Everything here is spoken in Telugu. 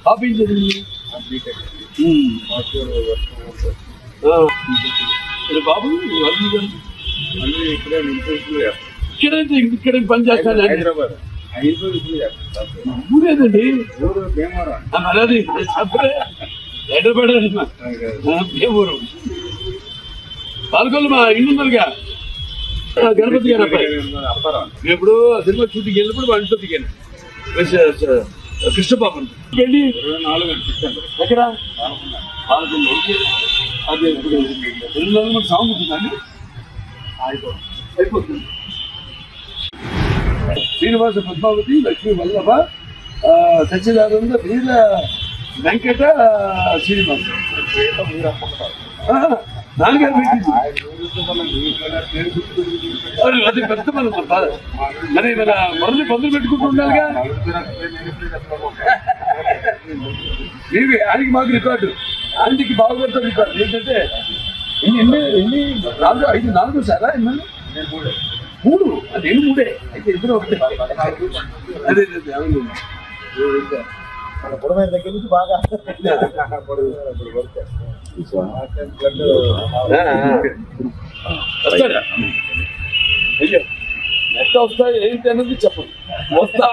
పాప ఏం చదివింది? బాబు ఇక్కడ పని చేస్తాను. ఊరేదండి అది హైదరాబాద్ భీమవరం పాల్గొల్లు మా ఇల్లు ఉందరుగా గణపతి గారు అబ్బాయి. ఇప్పుడు సినిమా షూటింగ్ వెళ్ళినప్పుడు మా ఇంట్లో దిగాను కృష్ణపాపన్ వెళ్ళి ఎక్కడ పాల్గొల్లు. అదే ఇప్పుడు 2 నెలల సాంగ్ ఉంటుందండి అయిపోతుంది. శ్రీనివాస పద్మావతి లక్ష్మీ వల్లభ సత్యనారాయణ వీర వెంకట శ్రీనివాస నాన్నగారు పెట్టింది. అది పెద్ద మనం మరి మన మొదలు పొందలు పెట్టుకుంటూ ఉండాలిగా. మీవి ఆయనకి మాకు రికార్డు, ఆయనకి బాగుపడతా రికార్డు ఏంటంటే ఎన్ని 4 సారా ఎన్ని 3 అది 3 అయితే ఇద్దరు ఒకటే. అదే పొడమైన దగ్గర నుంచి బాగా ఎట్లా వస్తాయి ఏంటి అన్నది చెప్పండి. వస్తా